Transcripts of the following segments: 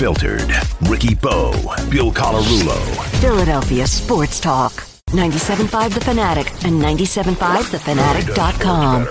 Unfiltered. Ricky Bo, Bill Colarulo. Philadelphia Sports Talk. 97.5 The Fanatic and 97.5thefanatic.com.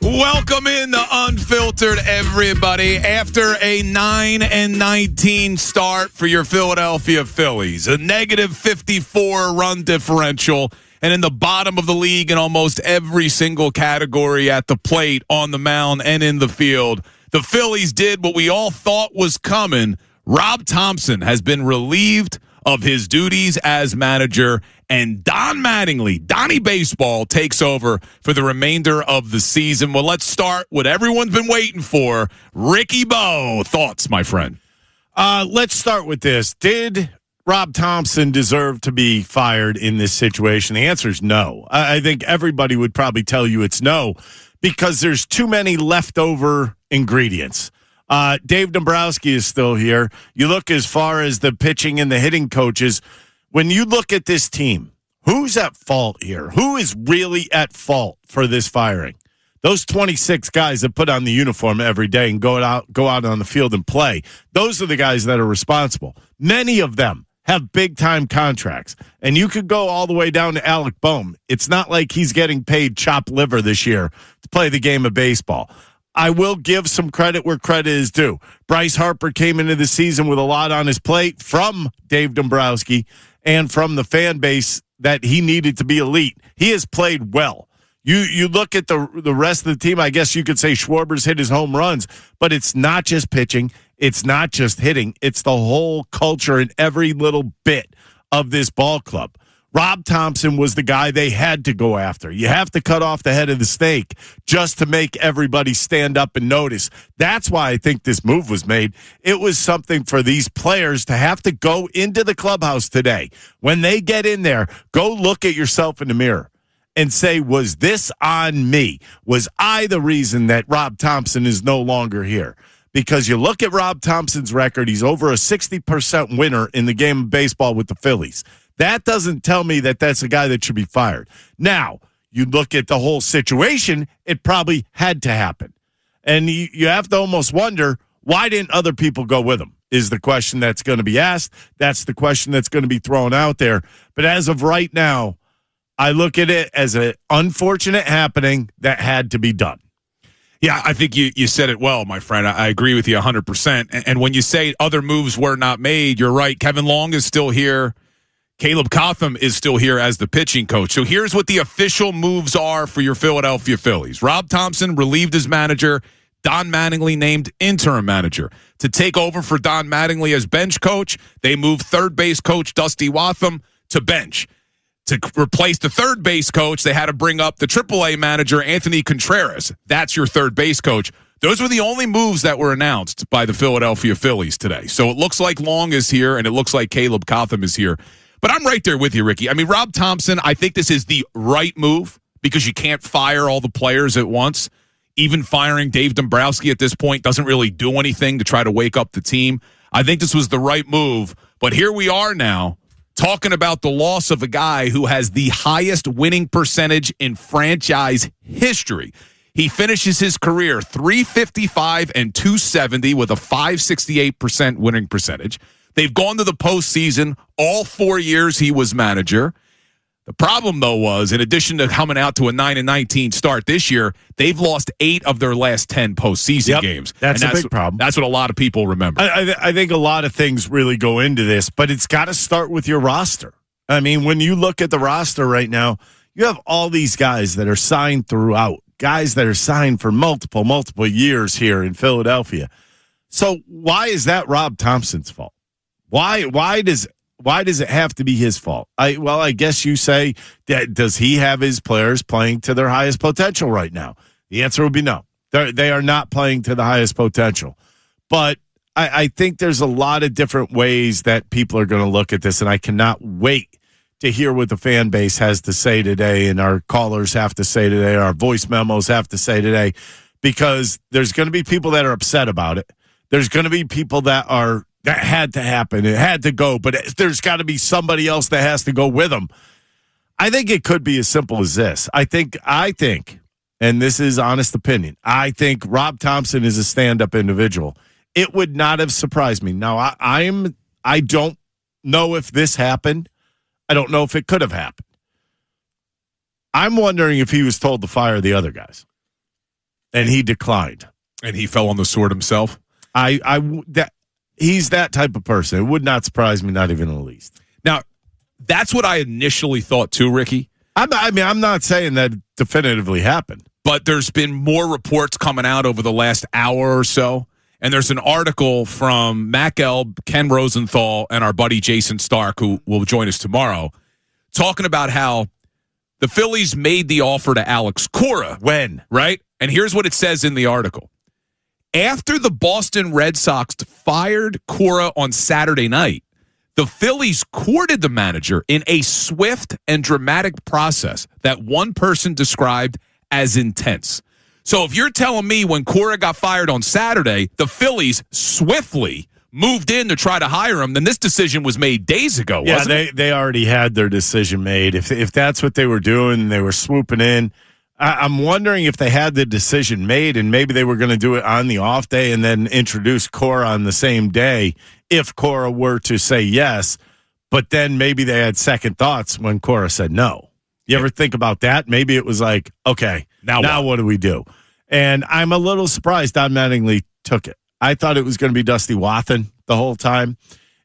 Welcome in to Unfiltered, everybody. After a 9-19 start for your Philadelphia Phillies, a negative 54 run differential, and in the bottom of the league in almost every single category at the plate, on the mound, and in the field, the Phillies did what we all thought was coming. Rob Thomson has been relieved of his duties as manager, and Don Mattingly, Donnie Baseball, takes over for the remainder of the season. Well, let's start what everyone's been waiting for. Ricky Bo, thoughts, my friend? Let's start with this. Did Rob Thomson deserve to be fired in this situation? The answer is no. I think everybody would probably tell you it's no, because there's too many leftover ingredients. Dave Dombrowski is still here. You look as far as the pitching and the hitting coaches. When you look at this team, who's at fault here? Who is really at fault for this firing? Those 26 guys that put on the uniform every day and go out on the field and play. Those are the guys that are responsible. Many of them have big-time contracts. And you could go all the way down to Alec Boehm. It's not like he's getting paid chopped liver this year to play the game of baseball. I will give some credit where credit is due. Bryce Harper came into the season with a lot on his plate from Dave Dombrowski and from the fan base that he needed to be elite. He has played well. You look at the rest of the team, I guess you could say Schwarber's hit his home runs, but it's not just pitching. It's not just hitting. It's the whole culture and every little bit of this ball club. Rob Thomson was the guy they had to go after. You have to cut off the head of the snake just to make everybody stand up and notice. That's why I think this move was made. It was something for these players to have to go into the clubhouse today. When they get in there, go look at yourself in the mirror and say, was this on me? Was I the reason that Rob Thomson is no longer here? Because you look at Rob Thompson's record, he's over a 60% winner in the game of baseball with the Phillies. That doesn't tell me that that's a guy that should be fired. Now, you look at the whole situation, it probably had to happen. And you have to almost wonder, why didn't other people go with him, is the question that's going to be asked. That's the question that's going to be thrown out there. But as of right now, I look at it as an unfortunate happening that had to be done. Yeah, I think you said it well, my friend. I agree with you 100%. And when you say other moves were not made, you're right. Kevin Long is still here. Caleb Cotham is still here as the pitching coach. So here's what the official moves are for your Philadelphia Phillies. Rob Thomson relieved as manager. Don Mattingly named interim manager. To take over for Don Mattingly as bench coach, they moved third base coach Dusty Watham to bench. To replace the third base coach, they had to bring up the AAA manager, Anthony Contreras. That's your third base coach. Those were the only moves that were announced by the Philadelphia Phillies today. So it looks like Long is here, and it looks like Caleb Cotham is here. But I'm right there with you, Ricky. I mean, Rob Thomson, I think this is the right move because you can't fire all the players at once. Even firing Dave Dombrowski at this point doesn't really do anything to try to wake up the team. I think this was the right move. But here we are now talking about the loss of a guy who has the highest winning percentage in franchise history. He finishes his career .355 and .270 with a .568% winning percentage. They've gone to the postseason all 4 years he was manager. The problem, though, was in addition to coming out to a 9-19 start this year, they've lost 8 of their last 10 postseason games. That's a big problem. That's what a lot of people remember. I think a lot of things really go into this, but it's got to start with your roster. I mean, when you look at the roster right now, you have all these guys that are signed throughout, guys that are signed for multiple years here in Philadelphia. So why is that Rob Thomson's fault? Why does it have to be his fault? I guess you say, that does he have his players playing to their highest potential right now? The answer would be no. They are not playing to the highest potential. But I think there's a lot of different ways that people are going to look at this, and I cannot wait to hear what the fan base has to say today and our callers have to say today, our voice memos have to say today, because there's going to be people that are upset about it. There's going to be people that had to happen. It had to go, but there's got to be somebody else that has to go with them. I think it could be as simple as this. I think, and this is honest opinion, I think Rob Thomson is a stand-up individual. it would not have surprised me. Now, I don't know if this happened. I don't know if it could have happened. I'm wondering if he was told to fire the other guys, and he declined. And he fell on the sword himself? He's that type of person. It would not surprise me, not even in the least. Now, that's what I initially thought too, Ricky. I'm not saying that definitively happened. But there's been more reports coming out over the last hour or so. And there's an article from Mac Elb, Ken Rosenthal, and our buddy Jason Stark, who will join us tomorrow, talking about how the Phillies made the offer to Alex Cora. When? Right? And here's what it says in the article. After the Boston Red Sox fired Cora on Saturday night, the Phillies courted the manager in a swift and dramatic process that one person described as intense. So if you're telling me when Cora got fired on Saturday, the Phillies swiftly moved in to try to hire him, then this decision was made days ago, wasn't it? They already had their decision made. If that's what they were doing, they were swooping in. I'm wondering if they had the decision made and maybe they were going to do it on the off day and then introduce Cora on the same day if Cora were to say yes, but then maybe they had second thoughts when Cora said no. You ever think about that? Maybe it was like, okay, now what do we do? And I'm a little surprised Don Mattingly took it. I thought it was going to be Dusty Wathan the whole time.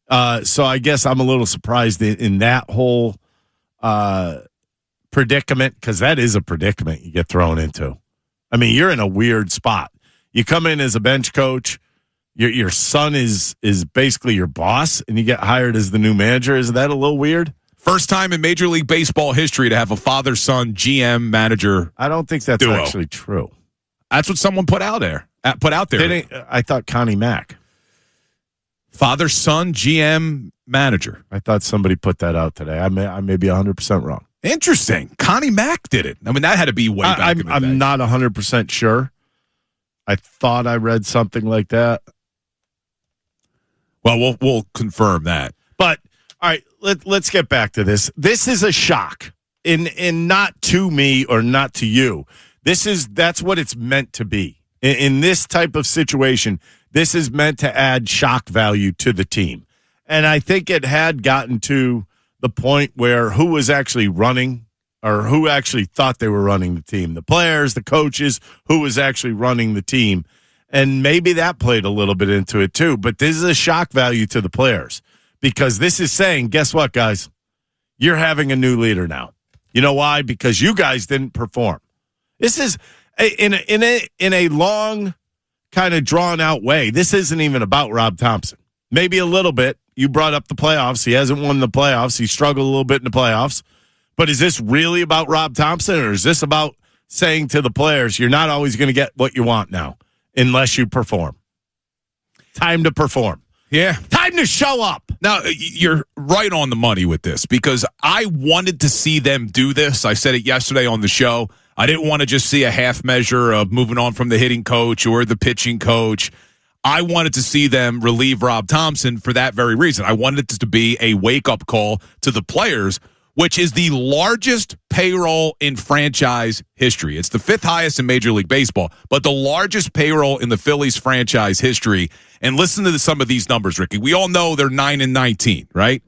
So I guess I'm a little surprised in that whole predicament, because that is a predicament you get thrown into. I mean, you're in a weird spot. You come in as a bench coach. Your son is basically your boss, and you get hired as the new manager. Is that a little weird? First time in Major League Baseball history to have a father-son GM manager. I don't think that's duo. Actually true. That's what someone put out there. I thought Connie Mack. Father-son GM manager. I thought somebody put that out today. I may be 100% wrong. Interesting. Connie Mack did it. I mean, that had to be way back in the day. I'm not 100% sure. I thought I read something like that. Well, we'll confirm that. But all right, let's get back to this. This is a shock, in not to me or not to you. That's what it's meant to be. In this type of situation, this is meant to add shock value to the team. And I think it had gotten to the point where who was actually running or who actually thought they were running the team. The players, the coaches, who was actually running the team. And maybe that played a little bit into it too. But this is a shock value to the players because this is saying, guess what, guys? You're having a new leader now. You know why? Because you guys didn't perform. This is in a long, kind of drawn out way. This isn't even about Rob Thomson. Maybe a little bit. You brought up the playoffs. He hasn't won the playoffs. He struggled a little bit in the playoffs. But is this really about Rob Thomson, or is this about saying to the players, you're not always going to get what you want now unless you perform? Time to perform. Yeah. Time to show up. Now, you're right on the money with this because I wanted to see them do this. I said it yesterday on the show. I didn't want to just see a half measure of moving on from the hitting coach or the pitching coach. I wanted to see them relieve Rob Thomson for that very reason. I wanted it to be a wake-up call to the players, which is the largest payroll in franchise history. It's the fifth highest in Major League Baseball, but the largest payroll in the Phillies franchise history. And listen to some of these numbers, Ricky. We all know they're 9-19, right?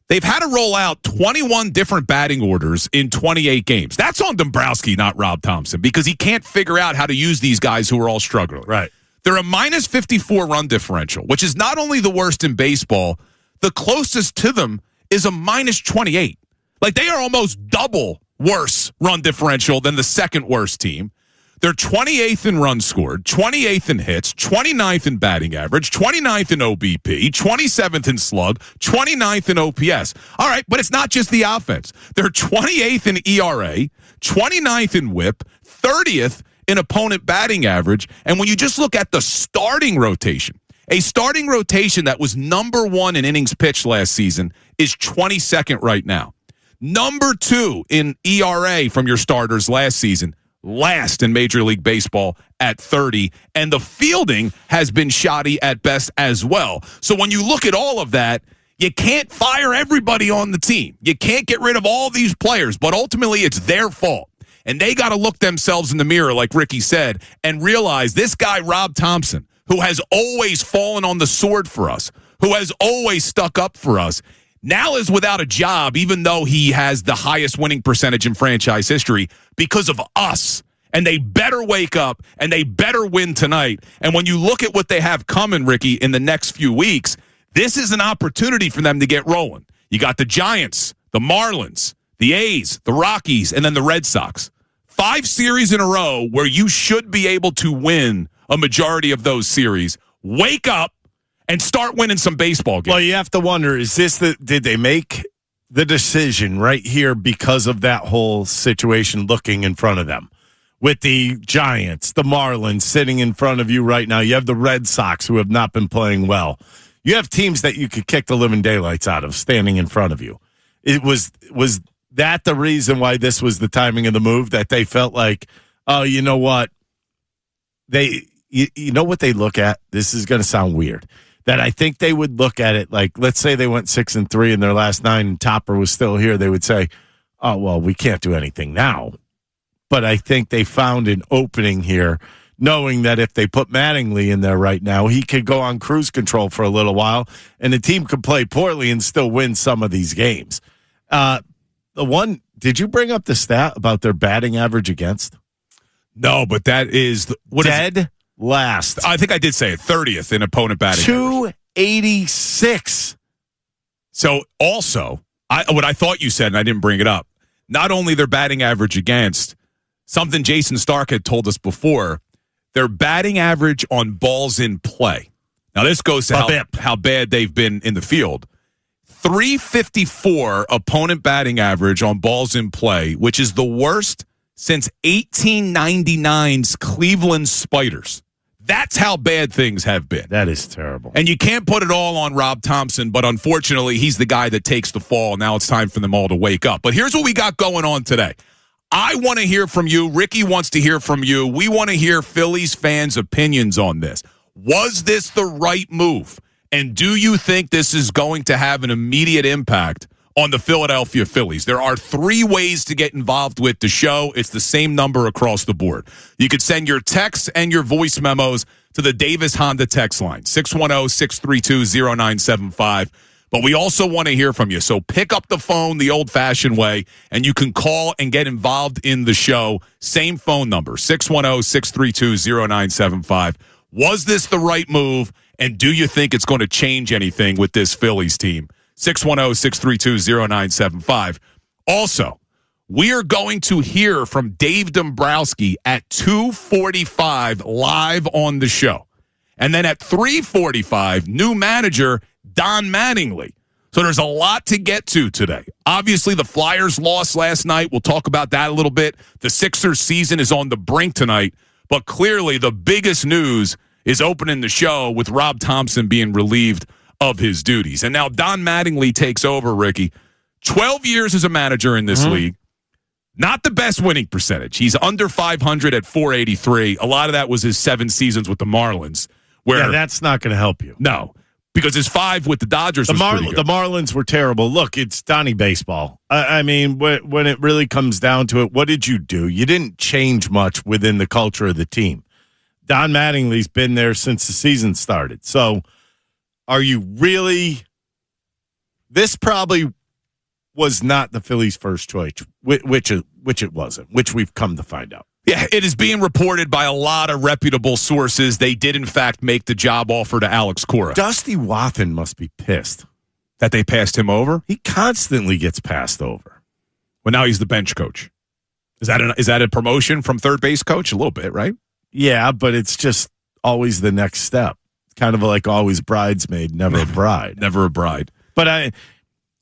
They've had to roll out 21 different batting orders in 28 games. That's on Dombrowski, not Rob Thomson, because he can't figure out how to use these guys who are all struggling. Right. They're a minus 54 run differential, which is not only the worst in baseball, the closest to them is a minus 28. Like, they are almost double worse run differential than the second worst team. They're 28th in runs scored, 28th in hits, 29th in batting average, 29th in OBP, 27th in slug, 29th in OPS. All right, but it's not just the offense. They're 28th in ERA, 29th in whip, 30th in opponent batting average. And when you just look at the starting rotation, a starting rotation that was number 1 in innings pitched last season is 22nd right now. Number 2 in ERA from your starters last season, last in Major League Baseball at 30, and the fielding has been shoddy at best as well. So when you look at all of that, you can't fire everybody on the team. You can't get rid of all these players, but ultimately it's their fault. And they got to look themselves in the mirror, like Ricky said, and realize this guy, Rob Thomson, who has always fallen on the sword for us, who has always stuck up for us, now is without a job, even though he has the highest winning percentage in franchise history because of us. And they better wake up and they better win tonight. And when you look at what they have coming, Ricky, in the next few weeks, this is an opportunity for them to get rolling. You got the Giants, the Marlins, the A's, the Rockies, and then the Red Sox. 5 series in a row where you should be able to win a majority of those series. Wake up and start winning some baseball games. Well, you have to wonder, did they make the decision right here because of that whole situation looking in front of them? With the Giants, the Marlins sitting in front of you right now. You have the Red Sox who have not been playing well. You have teams that you could kick the living daylights out of standing in front of you. It was that the reason why this was the timing of the move, that they felt like, oh, you know what? You know what they look at? This is going to sound weird. That I think they would look at it like, let's say they went 6-3 in their last 9 and Topper was still here. They would say, oh, well, we can't do anything now. But I think they found an opening here, knowing that if they put Mattingly in there right now, he could go on cruise control for a little while, and the team could play poorly and still win some of these games. Did you bring up the stat about their batting average against? No, but that is dead last. I think I did say it, 30th in opponent batting. 286. So also, what I thought you said, and I didn't bring it up, not only their batting average against, something Jason Stark had told us before, their batting average on balls in play. Now, this goes to how bad they've been in the field. 354 opponent batting average on balls in play, which is the worst since 1899's Cleveland Spiders. That's how bad things have been. That is terrible. And you can't put it all on Rob Thomson, but unfortunately, he's the guy that takes the fall. Now it's time for them all to wake up. But here's what we got going on today. I want to hear from you. Ricky wants to hear from you. We want to hear Phillies fans' opinions on this. Was this the right move? And do you think this is going to have an immediate impact on the Philadelphia Phillies? There are 3 ways to get involved with the show. It's the same number across the board. You could send your texts and your voice memos to the Davis Honda text line, 610-632-0975. But we also want to hear from you. So pick up the phone the old-fashioned way, and you can call and get involved in the show. Same phone number, 610-632-0975. Was this the right move, and do you think it's going to change anything with this Phillies team? 610-632-0975. Also, we are going to hear from Dave Dombrowski at 2:45 live on the show. And then at 3:45, new manager Don Mattingly. So there's a lot to get to today. Obviously, the Flyers lost last night. We'll talk about that a little bit. The Sixers season is on the brink tonight. But clearly, the biggest news is opening the show with Rob Thomson being relieved of his duties. And now Don Mattingly takes over, Ricky. 12 years as a manager in this league. Not the best winning percentage. He's under 500 at 483. A lot of that was his 7 seasons with the Marlins. Where that's not going to help you. No, because his 5 with the Dodgers was pretty good. The Marlins were terrible. Look, it's Donnie baseball. I mean, when it really comes down to it, what did you do? You didn't change much within the culture of the team. Don Mattingly's been there since the season started. So are you really – this probably was not the Phillies' first choice, which it wasn't, which we've come to find out. Yeah, it is being reported by a lot of reputable sources. They did, in fact, make the job offer to Alex Cora. Dusty Wathan must be pissed that they passed him over. He constantly gets passed over. Well, now he's the bench coach. Is that a promotion from third base coach? A little bit, right? Yeah, but it's just always the next step. Kind of like always bridesmaid, never a bride. Never a bride. But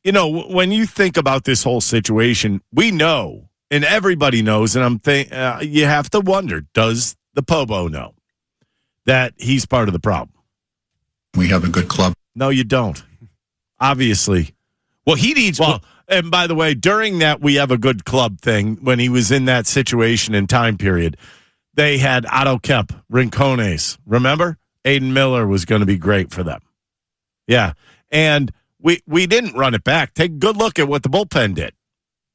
when you think about this whole situation, we know. And everybody knows, and you have to wonder, does the Pobo know that he's part of the problem? We have a good club. No, you don't. Obviously. Well, he needs... and by the way, during that we have a good club thing, when he was in that situation and time period, they had Otto Kemp, Rincones. Remember? Aiden Miller was going to be great for them. Yeah. And we didn't run it back. Take a good look at what the bullpen did.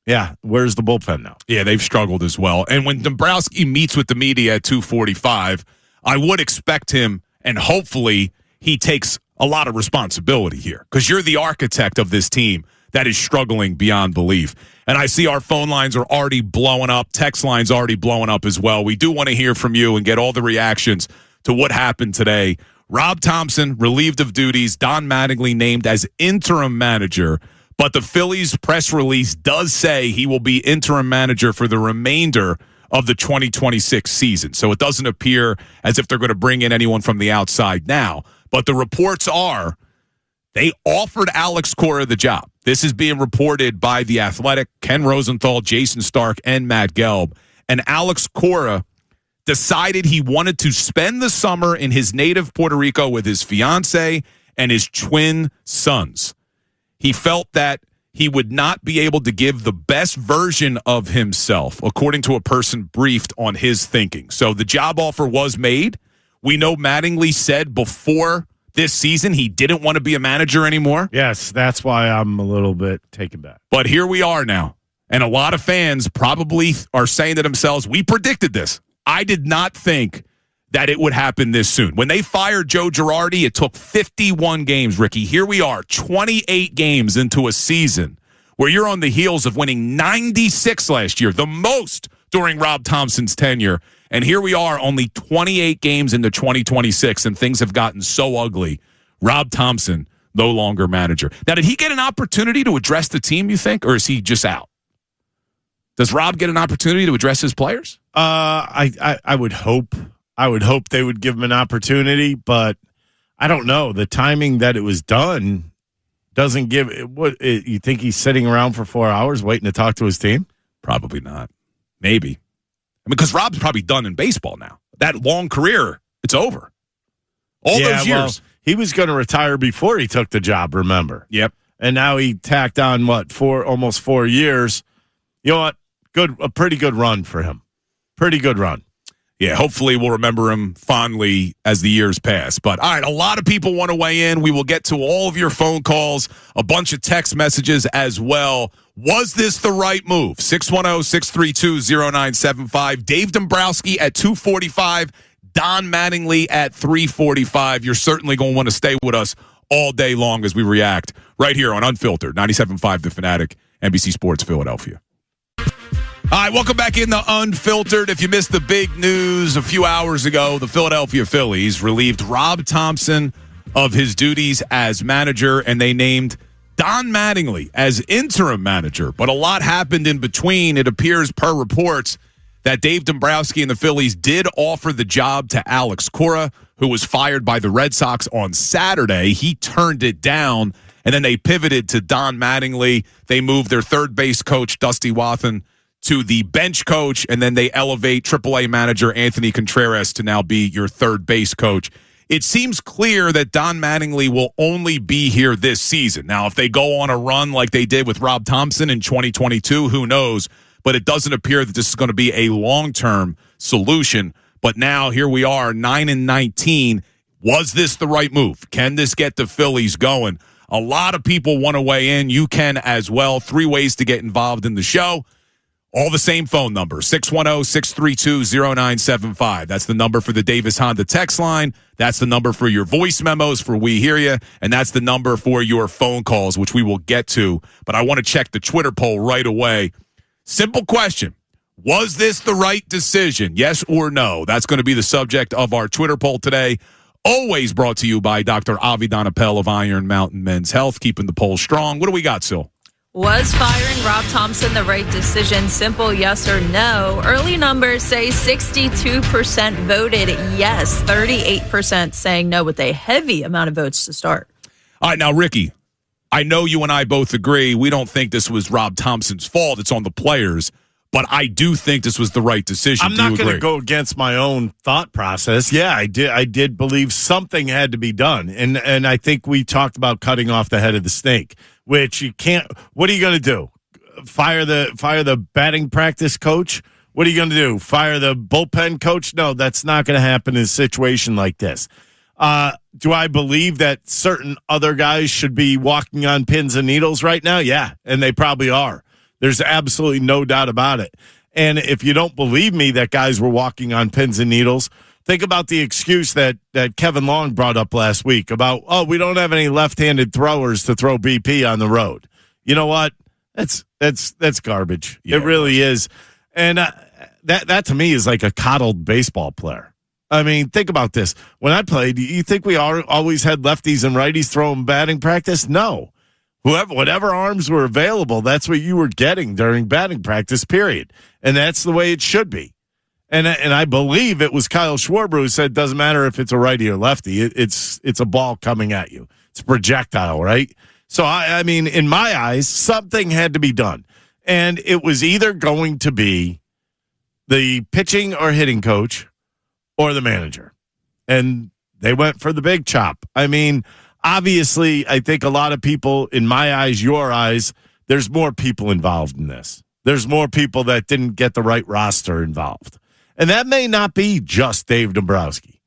Yeah, where's the bullpen now? Yeah, they've struggled as well. And when Dombrowski meets with the media at 2:45, I would expect him and hopefully he takes a lot of responsibility here because you're the architect of this team that is struggling beyond belief. And I see our phone lines are already blowing up. Text lines already blowing up as well. We do want to hear from you and get all the reactions to what happened today. Rob Thomson relieved of duties. Don Mattingly named as interim manager. But the Phillies press release does say he will be interim manager for the remainder of the 2026 season. So it doesn't appear as if they're going to bring in anyone from the outside now. But the reports are they offered Alex Cora the job. This is being reported by The Athletic, Ken Rosenthal, Jason Stark, and Matt Gelb. And Alex Cora decided he wanted to spend the summer in his native Puerto Rico with his fiance and his twin sons. He felt that he would not be able to give the best version of himself, according to a person briefed on his thinking. So the job offer was made. We know Mattingly said before this season he didn't want to be a manager anymore. Yes, that's why I'm a little bit taken back. But here we are now. And a lot of fans probably are saying to themselves, we predicted this. I did not think that it would happen this soon. When they fired Joe Girardi, it took 51 games, Ricky. Here we are, 28 games into a season where you're on the heels of winning 96 last year, the most during Rob Thomson's tenure. And here we are, only 28 games into 2026, and things have gotten so ugly. Rob Thomson, no longer manager. Now, did he get an opportunity to address the team, you think, or is he just out? Does Rob get an opportunity to address his players? I would hope. I would hope they would give him an opportunity, but I don't know. The timing that it was done doesn't give it. What you think he's sitting around for 4 hours waiting to talk to his team? Probably not. Maybe. I mean, because Rob's probably done in baseball now. That long career, it's over. All those years. Well, he was going to retire before he took the job, remember? Yep. And now he tacked on, almost 4 years. You know what? A pretty good run for him. Pretty good run. Yeah, hopefully we'll remember him fondly as the years pass. But, all right, a lot of people want to weigh in. We will get to all of your phone calls, a bunch of text messages as well. Was this the right move? 610-632-0975. Dave Dombrowski at 2:45. Don Mattingly at 3:45. You're certainly going to want to stay with us all day long as we react right here on Unfiltered, 97.5 The Fanatic, NBC Sports Philadelphia. All right, welcome back into Unfiltered. If you missed the big news a few hours ago, the Philadelphia Phillies relieved Rob Thomson of his duties as manager, and they named Don Mattingly as interim manager. But a lot happened in between. It appears, per reports, that Dave Dombrowski and the Phillies did offer the job to Alex Cora, who was fired by the Red Sox on Saturday. He turned it down, and then they pivoted to Don Mattingly. They moved their third base coach, Dusty Wathan, to the bench coach, and then they elevate AAA manager Anthony Contreras to now be your third base coach. It seems clear that Don Mattingly will only be here this season. Now, if they go on a run like they did with Rob Thomson in 2022, who knows? But it doesn't appear that this is going to be a long-term solution. But now, here we are, 9-19. Was this the right move? Can this get the Phillies going? A lot of people want to weigh in. You can as well. 3 ways to get involved in the show. All the same phone number, 610-632-0975. That's the number for the Davis Honda text line. That's the number for your voice memos for We Hear Ya. And that's the number for your phone calls, which we will get to. But I want to check the Twitter poll right away. Simple question. Was this the right decision? Yes or no? That's going to be the subject of our Twitter poll today. Always brought to you by Dr. Avi Donapel of Iron Mountain Men's Health, keeping the poll strong. What do we got, Sil? Was firing Rob Thomson the right decision? Simple yes or no. Early numbers say 62% voted yes, 38% saying no, with a heavy amount of votes to start. All right, now, Ricky, I know you and I both agree. We don't think this was Rob Thomson's fault. It's on the players. But I do think this was the right decision. I'm not going to go against my own thought process. Yeah, I did believe something had to be done. And I think we talked about cutting off the head of the snake, which you can't. What are you going to do? Fire the batting practice coach? What are you going to do? Fire the bullpen coach? No, that's not going to happen in a situation like this. Do I believe that certain other guys should be walking on pins and needles right now? Yeah, and they probably are. There's absolutely no doubt about it. And if you don't believe me that guys were walking on pins and needles, Think about the excuse that Kevin Long brought up last week about, we don't have any left-handed throwers to throw BP on the road. You know what? That's garbage. Yeah, it really is. And that to me is like a coddled baseball player. I mean, think about this. When I played, you think we always had lefties and righties throwing batting practice? No. Whatever arms were available, that's what you were getting during batting practice, period. And that's the way it should be. And I believe it was Kyle Schwarber who said, doesn't matter if it's a righty or lefty, it's a ball coming at you. It's a projectile, right? So, I mean, in my eyes, something had to be done. And it was either going to be the pitching or hitting coach or the manager. And they went for the big chop. I mean, obviously, I think a lot of people, in my eyes, your eyes, there's more people involved in this. There's more people that didn't get the right roster involved. And that may not be just Dave Dombrowski.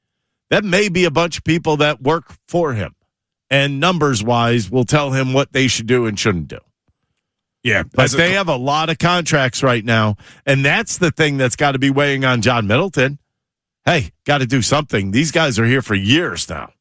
That may be a bunch of people that work for him and numbers-wise will tell him what they should do and shouldn't do. Yeah. But they have a lot of contracts right now, and that's the thing that's got to be weighing on John Middleton. Hey, got to do something. These guys are here for years now.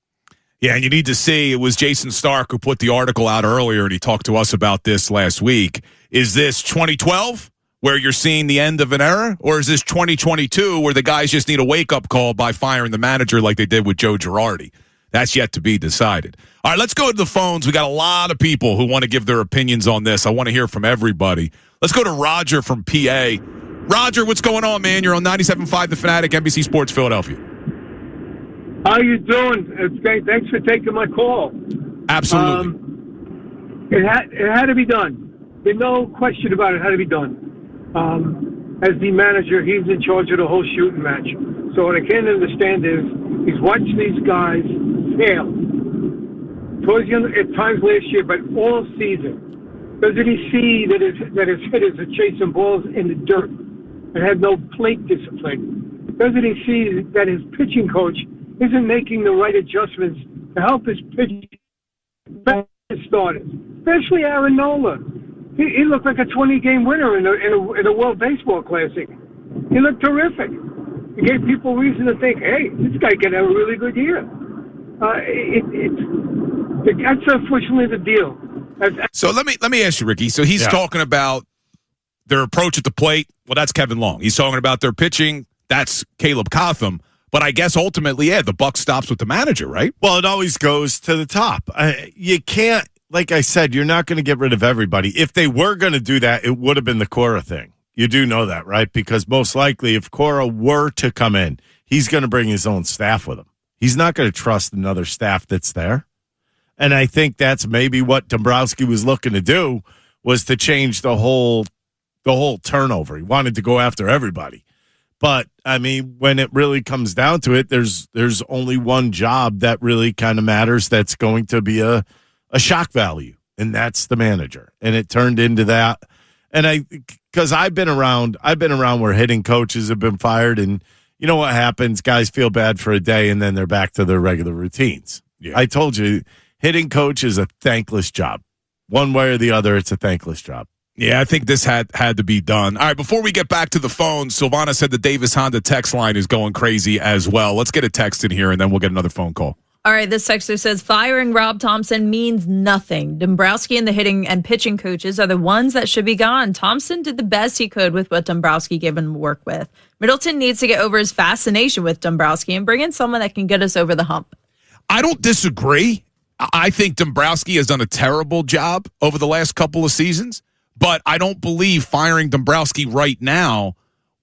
Yeah, and you need to see, it was Jason Stark who put the article out earlier, and he talked to us about this last week. Is this 2012? Where you're seeing the end of an era? Or is this 2022 where the guys just need a wake-up call by firing the manager like they did with Joe Girardi? That's yet to be decided. All right, let's go to the phones. We got a lot of people who want to give their opinions on this. I want to hear from everybody. Let's go to Roger from PA. Roger, what's going on, man? You're on 97.5 The Fanatic, NBC Sports Philadelphia. How you doing? It's great. Thanks for taking my call. Absolutely. It had to be done. There's no question about it. It had to be done. As the manager, he's in charge of the whole shooting match. So what I can't understand is he's watched these guys fail. Towards the end, at times last year, but all season. Doesn't he see that his hitters are chasing balls in the dirt and have no plate discipline? Doesn't he see that his pitching coach isn't making the right adjustments to help his pitching starters, especially Aaron Nola? He looked like a 20-game winner in a World Baseball Classic. He looked terrific. He gave people reason to think, hey, this guy can have a really good year. That's unfortunately the deal. So let me ask you, Ricky. So he's talking about their approach at the plate. Well, that's Kevin Long. He's talking about their pitching. That's Caleb Cotham. But I guess ultimately, the buck stops with the manager, right? Well, it always goes to the top. You can't. Like I said, you're not going to get rid of everybody. If they were going to do that, it would have been the Cora thing. You do know that, right? Because most likely, if Cora were to come in, he's going to bring his own staff with him. He's not going to trust another staff that's there. And I think that's maybe what Dombrowski was looking to do, was to change the whole turnover. He wanted to go after everybody. But, I mean, when it really comes down to it, there's only one job that really kind of matters that's going to be a shock value, and that's the manager. And it turned into that. And because I've been around where hitting coaches have been fired, and you know what happens? Guys feel bad for a day, and then they're back to their regular routines. Yeah. I told you, hitting coach is a thankless job. One way or the other, it's a thankless job. Yeah, I think this had to be done. All right, before we get back to the phone, Silvana said the Davis Honda text line is going crazy as well. Let's get a text in here, and then we'll get another phone call. All right, this texter says, firing Rob Thomson means nothing. Dombrowski and the hitting and pitching coaches are the ones that should be gone. Thomson did the best he could with what Dombrowski gave him to work with. Middleton needs to get over his fascination with Dombrowski and bring in someone that can get us over the hump. I don't disagree. I think Dombrowski has done a terrible job over the last couple of seasons, but I don't believe firing Dombrowski right now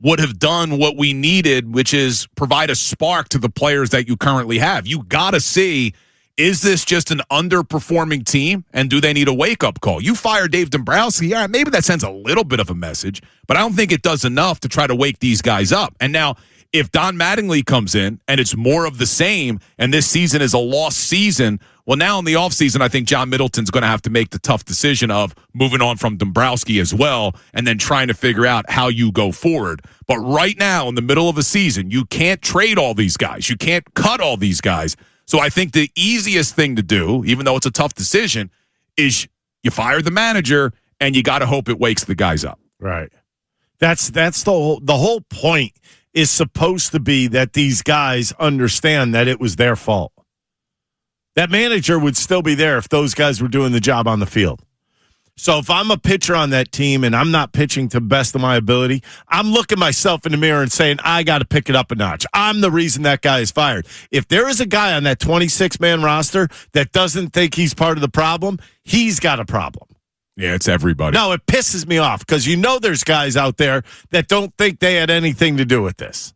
would have done what we needed, which is provide a spark to the players that you currently have. You got to see, is this just an underperforming team, and do they need a wake-up call? You fire Dave Dombrowski, all right, maybe that sends a little bit of a message, but I don't think it does enough to try to wake these guys up. And now, if Don Mattingly comes in and it's more of the same, and this season is a lost season, well, now in the offseason, I think John Middleton's going to have to make the tough decision of moving on from Dombrowski as well, and then trying to figure out how you go forward. But right now, in the middle of a season, you can't trade all these guys. You can't cut all these guys. So I think the easiest thing to do, even though it's a tough decision, is you fire the manager, and you got to hope it wakes the guys up. Right. That's the whole point is supposed to be that these guys understand that it was their fault. That manager would still be there if those guys were doing the job on the field. So if I'm a pitcher on that team and I'm not pitching to the best of my ability, I'm looking myself in the mirror and saying, I got to pick it up a notch. I'm the reason that guy is fired. If there is a guy on that 26-man roster that doesn't think he's part of the problem, he's got a problem. Yeah, it's everybody. No, it pisses me off because there's guys out there that don't think they had anything to do with this.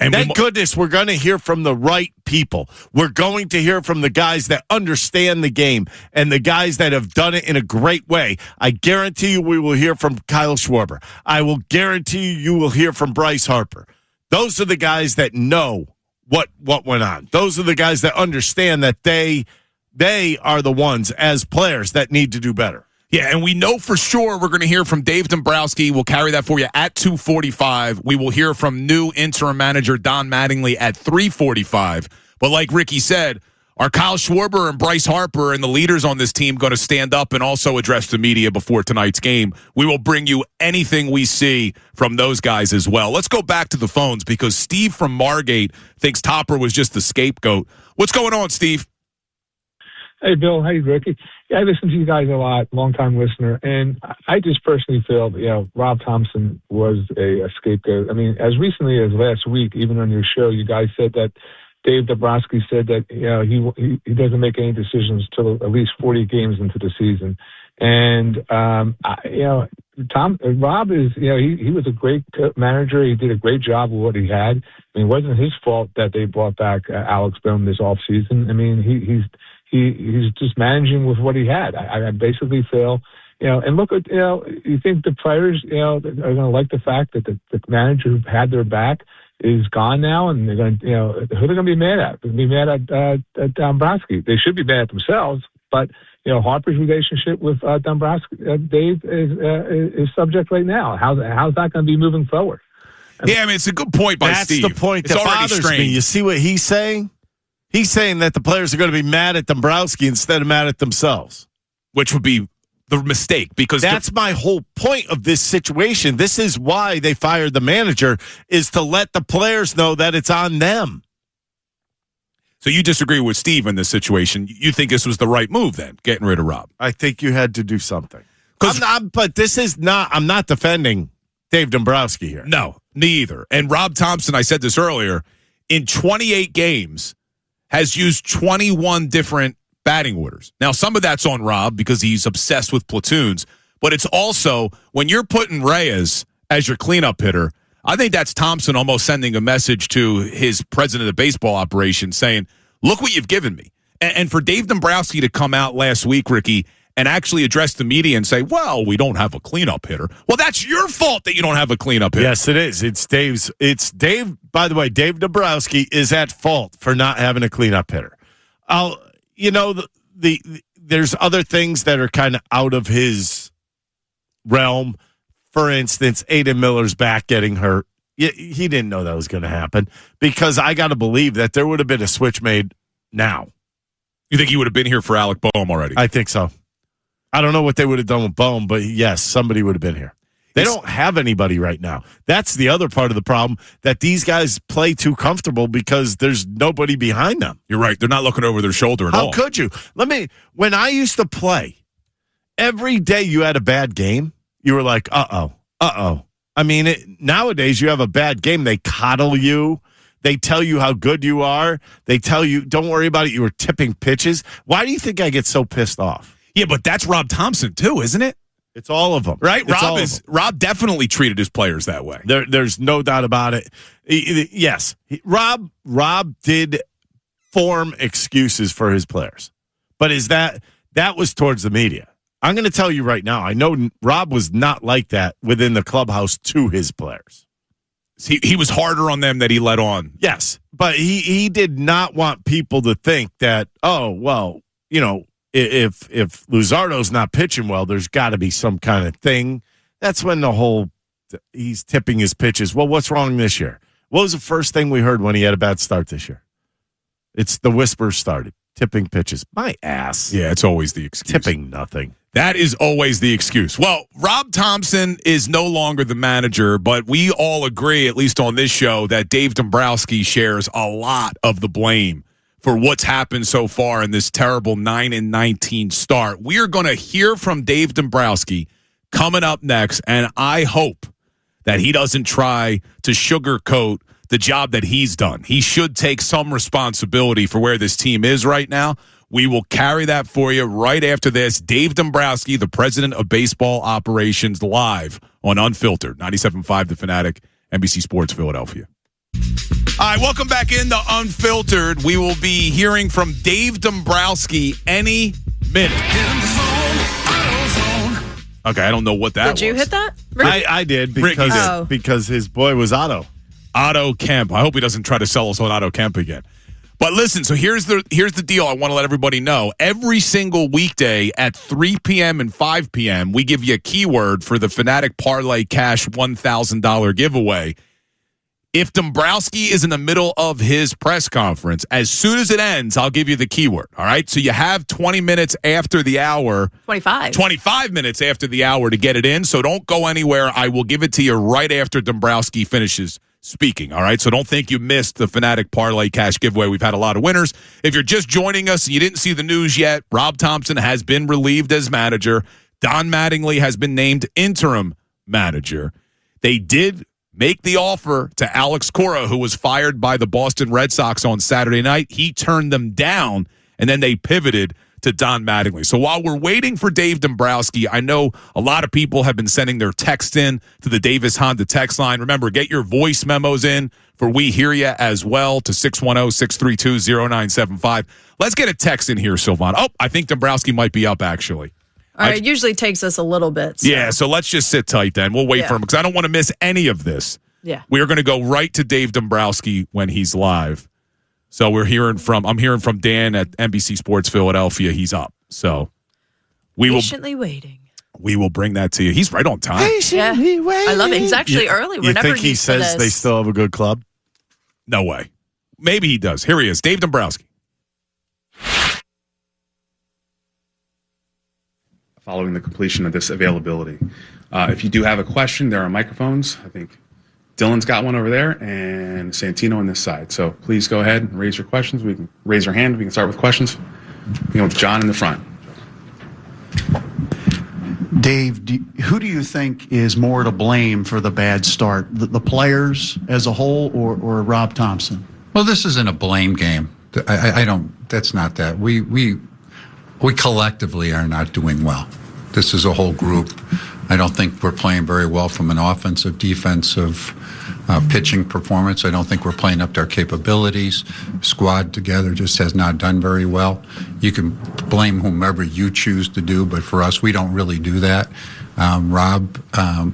And thank goodness we're going to hear from the right people. We're going to hear from the guys that understand the game and the guys that have done it in a great way. I guarantee you we will hear from Kyle Schwarber. I will guarantee you will hear from Bryce Harper. Those are the guys that know what went on. Those are the guys that understand that they are the ones as players that need to do better. Yeah, and we know for sure we're going to hear from Dave Dombrowski. We'll carry that for you at 2:45. We will hear from new interim manager Don Mattingly at 3:45. But like Ricky said, are Kyle Schwarber and Bryce Harper and the leaders on this team going to stand up and also address the media before tonight's game? We will bring you anything we see from those guys as well. Let's go back to the phones because Steve from Margate thinks Topper was just the scapegoat. What's going on, Steve? Hey, Bill. Hey, Ricky. Yeah, I listen to you guys a lot, long-time listener, and I just personally feel, Rob Thomson was a scapegoat. I mean, as recently as last week, even on your show, you guys said that Dave Dombrowski said that, he doesn't make any decisions till at least 40 games into the season. And, Rob is, he was a great manager. He did a great job with what he had. I mean, it wasn't his fault that they brought back Alex Boehm this offseason. I mean, he's just managing with what he had. I basically feel, and look at, you think the players, are going to like the fact that the manager who had their back is gone now, and they're going to, who are they going to be mad at? They're going to be mad at Dombrowski. They should be mad at themselves, but, Harper's relationship with Dombrowski, Dave, is subject right now. How's that going to be moving forward? Yeah, I mean, it's a good point by Steve. That's the point that bothers me. You see what he's saying? He's saying that the players are going to be mad at Dombrowski instead of mad at themselves. Which would be the mistake because that's my whole point of this situation. This is why they fired the manager, is to let the players know that it's on them. So you disagree with Steve in this situation. You think this was the right move then, getting rid of Rob? I think you had to do something. But this is not, I'm not defending Dave Dombrowski here. No, neither. And Rob Thomson, I said this earlier, in 28 games, has used 21 different batting orders. Now, some of that's on Rob because he's obsessed with platoons, but it's also when you're putting Reyes as your cleanup hitter, I think that's Thomson almost sending a message to his president of baseball operations saying, look what you've given me. And for Dave Dombrowski to come out last week, Ricky, and actually address the media and say, well, we don't have a cleanup hitter. Well, that's your fault that you don't have a cleanup hitter. Yes, it is. It's Dave. By the way, Dave Dombrowski is at fault for not having a cleanup hitter. There's other things that are kind of out of his realm. For instance, Aiden Miller's back getting hurt. He didn't know that was going to happen because I got to believe that there would have been a switch made now. You think he would have been here for Alec Boehm already? I think so. I don't know what they would have done with Boehm, but yes, somebody would have been here. They don't have anybody right now. That's the other part of the problem, that these guys play too comfortable because there's nobody behind them. You're right. They're not looking over their shoulder at all. How could you? When I used to play, every day you had a bad game, you were like, uh-oh. I mean, nowadays you have a bad game, they coddle you. They tell you how good you are. They tell you, don't worry about it, you were tipping pitches. Why do you think I get so pissed off? Yeah, but that's Rob Thomson too, isn't it? It's all of them. Right? Rob definitely treated his players that way. There's no doubt about it. Yes. Rob did form excuses for his players. But that was towards the media. I'm going to tell you right now, I know Rob was not like that within the clubhouse to his players. He was harder on them than he let on. Yes, but he did not want people to think that, oh, well, if Luzardo's not pitching well, there's got to be some kind of thing. That's when he's tipping his pitches. Well, what's wrong this year? What was the first thing we heard when he had a bad start this year? It's the whispers started. Tipping pitches. My ass. Yeah, it's always the excuse. Tipping nothing. That is always the excuse. Well, Rob Thomson is no longer the manager, but we all agree, at least on this show, that Dave Dombrowski shares a lot of the blame for what's happened so far in this terrible 9-19 start. We are going to hear from Dave Dombrowski coming up next, and I hope that he doesn't try to sugarcoat the job that he's done. He should take some responsibility for where this team is right now. We will carry that for you right after this. Dave Dombrowski, the president of baseball operations, live on Unfiltered, 97.5 The Fanatic, NBC Sports Philadelphia. All right, welcome back into Unfiltered. We will be hearing from Dave Dombrowski any minute. Okay, I don't know what that was. Did you hit that? I did because his boy was Otto Kemp. I hope he doesn't try to sell us on Otto Kemp again. But listen, so here's the deal I want to let everybody know. Every single weekday at 3 p.m. and 5 p.m., we give you a keyword for the Fanatic Parlay Cash $1,000 giveaway. If Dombrowski is in the middle of his press conference, as soon as it ends, I'll give you the keyword, all right? So you have 20 minutes after the hour. 25 minutes after the hour to get it in, so don't go anywhere. I will give it to you right after Dombrowski finishes speaking, all right? So don't think you missed the Fanatic Parlay Cash giveaway. We've had a lot of winners. If you're just joining us and you didn't see the news yet, Rob Thomson has been relieved as manager. Don Mattingly has been named interim manager. They did make the offer to Alex Cora, who was fired by the Boston Red Sox on Saturday night. He turned them down, and then they pivoted to Don Mattingly. So while we're waiting for Dave Dombrowski, I know a lot of people have been sending their text in to the Davis Honda text line. Remember, get your voice memos in for We Hear Ya as well to 610-632-0975. Let's get a text in here, Sylvan. Oh, I think Dombrowski might be up, actually. All right, it usually takes us a little bit. So. Yeah, so let's just sit tight then. We'll wait for him because I don't want to miss any of this. Yeah. We are going to go right to Dave Dombrowski when he's live. So I'm hearing from Dan at NBC Sports Philadelphia. He's up. So patiently waiting. We will bring that to you. He's right on time. Patiently waiting. I love it. He's actually early. We're never think he says they still have a good club? No way. Maybe he does. Here he is, Dave Dombrowski. Following the completion of this availability. If you do have a question, there are microphones. I think Dylan's got one over there and Santino on this side. So please go ahead and raise your questions. We can raise your hand. We can start with questions. We go with John in the front. Dave, who do you think is more to blame for the bad start? The players as a whole or Rob Thomson? Well, this isn't a blame game. I don't, that's not that. We collectively are not doing well. This is a whole group. I don't think we're playing very well from an offensive, defensive, pitching performance. I don't think we're playing up to our capabilities. Squad together just has not done very well. You can blame whomever you choose to do, but for us, we don't really do that. Rob,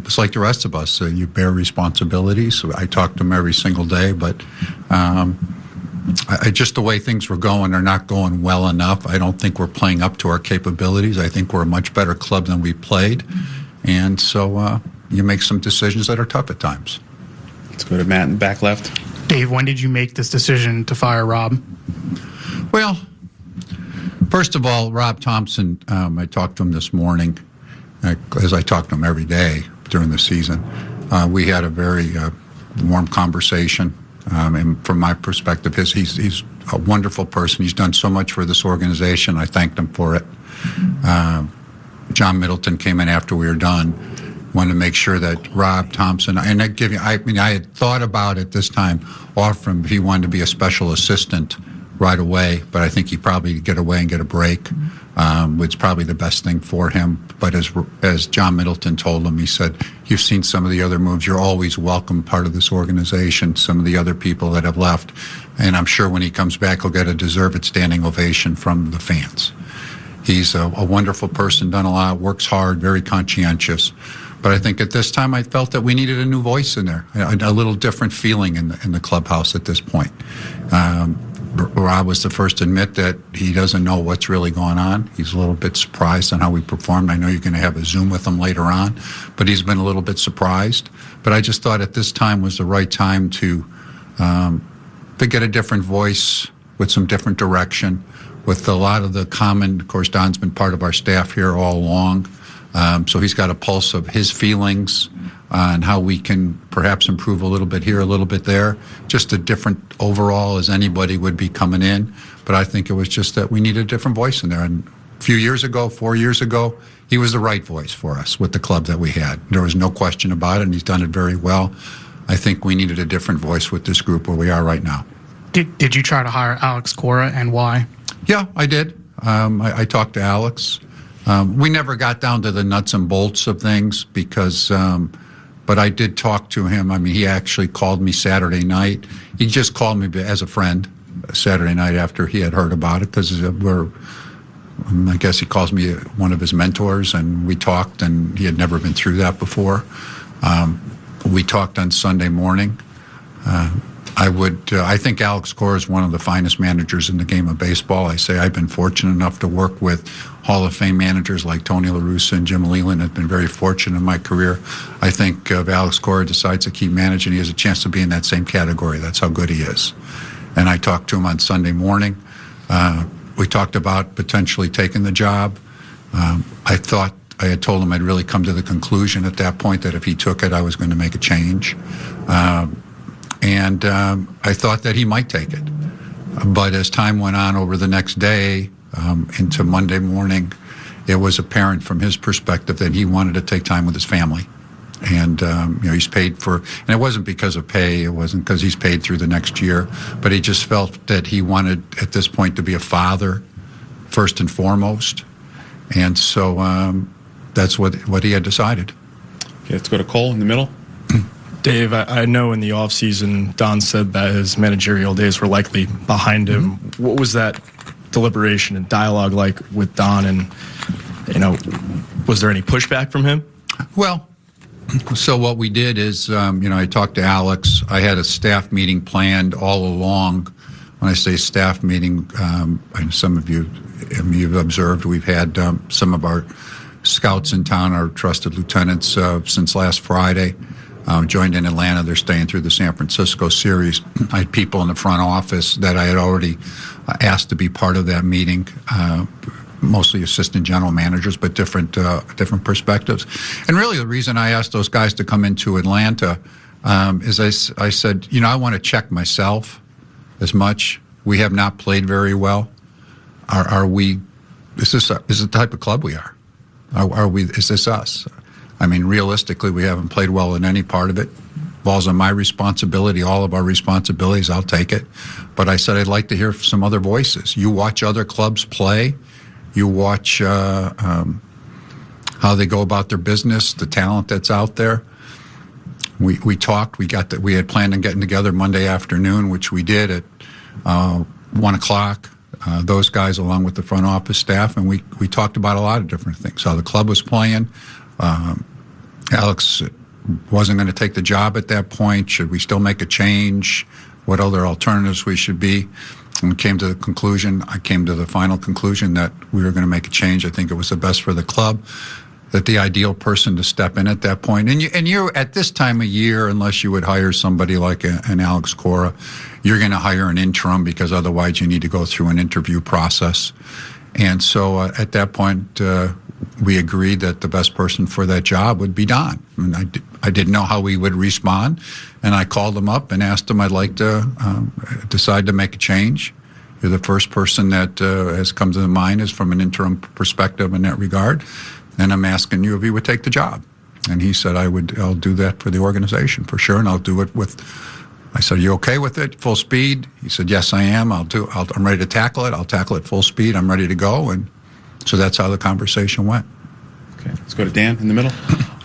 it's like the rest of us. You bear responsibilities. I talk to him every single day, but just the way things were going are not going well enough. I don't think we're playing up to our capabilities. I think we're a much better club than we played. And so you make some decisions that are tough at times. Let's go to Matt in the back left. Dave, when did you make this decision to fire Rob? Well, first of all, Rob Thomson, I talked to him this morning, as I talk to him every day during the season. We had a very warm conversation. And from my perspective, he's a wonderful person. He's done so much for this organization. I thanked him for it. John Middleton came in after we were done. Wanted to make sure that Rob Thomson, and I had thought about it this time, offer him if he wanted to be a special assistant right away, but I think he'd probably get away and get a break. It's probably the best thing for him. But as John Middleton told him, he said, you've seen some of the other moves. You're always welcome part of this organization, some of the other people that have left. And I'm sure when he comes back, he'll get a deserved standing ovation from the fans. He's a wonderful person, done a lot, works hard, very conscientious. But I think at this time I felt that we needed a new voice in there, a little different feeling in the clubhouse at this point. Rob was the first to admit that he doesn't know what's really going on. He's a little bit surprised on how we performed. I know you're going to have a Zoom with him later on, but he's been a little bit surprised. But I just thought at this time was the right time to get a different voice with some different direction. with a lot of the common. Of course, Don's been part of our staff here all along, so he's got a pulse of his feelings on how we can perhaps improve a little bit here, a little bit there. Just a different overall as anybody would be coming in. But I think it was just that we needed a different voice in there. And a few years ago, 4 years ago, he was the right voice for us with the club that we had. There was no question about it, and he's done it very well. I think we needed a different voice with this group where we are right now. Did you try to hire Alex Cora, and why? Yeah, I did. I talked to Alex. We never got down to the nuts and bolts of things because, but I did talk to him. I mean, he actually called me Saturday night. He just called me as a friend Saturday night after he had heard about it because I guess he calls me one of his mentors, and we talked, and he had never been through that before. We talked on Sunday morning. I think Alex Cora is one of the finest managers in the game of baseball. I say I've been fortunate enough to work with Hall of Fame managers like Tony La Russa and Jim Leland. I've been very fortunate in my career. I think if Alex Cora decides to keep managing, he has a chance to be in that same category. That's how good he is. And I talked to him on Sunday morning. We talked about potentially taking the job. I thought I had told him I'd really come to the conclusion at that point that if he took it, I was going to make a change. And I thought that he might take it. But as time went on over the next day into Monday morning, it was apparent from his perspective that he wanted to take time with his family. And, he's paid for, and it wasn't because of pay, it wasn't because he's paid through the next year, but he just felt that he wanted at this point to be a father first and foremost. And so that's what he had decided. Okay, let's go to Cole in the middle. Dave, I know in the offseason, Don said that his managerial days were likely behind him. What was that deliberation and dialogue like with Don? And, was there any pushback from him? Well, so what we did is, I talked to Alex. I had a staff meeting planned all along. When I say staff meeting, and some of you've observed, we've had some of our scouts in town, our trusted lieutenants, since last Friday. Joined in Atlanta. They're staying through the San Francisco series. I had people in the front office that I had already asked to be part of that meeting, mostly assistant general managers, but different perspectives. And really the reason I asked those guys to come into Atlanta is I said, I want to check myself as much. We have not played very well. Is this the type of club we are? Is this us? I mean, realistically, we haven't played well in any part of it. Falls on my responsibility, all of our responsibilities, I'll take it. But I said I'd like to hear some other voices. You watch other clubs play. You watch how they go about their business, the talent that's out there. We talked. We had planned on getting together Monday afternoon, which we did at 1 o'clock. Those guys, along with the front office staff, and we talked about a lot of different things. How the club was playing. Alex wasn't going to take the job at that point. Should we still make a change? What other alternatives we should be? And I came to the final conclusion that we were going to make a change. I think it was the best for the club, that the ideal person to step in at that point. And you're at this time of year, unless you would hire somebody like an Alex Cora, you're going to hire an interim because otherwise you need to go through an interview process. And so at that point, we agreed that the best person for that job would be Don. And I didn't know how he would respond, and I called him up and asked him I'd like to decide to make a change. You're the first person that has come to the mind is from an interim perspective in that regard, and I'm asking you if he would take the job. And he said I'll do that for the organization for sure, and I'll do it with. I said, "Are you okay with it? Full speed?" He said, "Yes, I am. I'm ready to tackle it. I'll tackle it full speed. I'm ready to go." And so that's how the conversation went. Okay, let's go to Dan in the middle.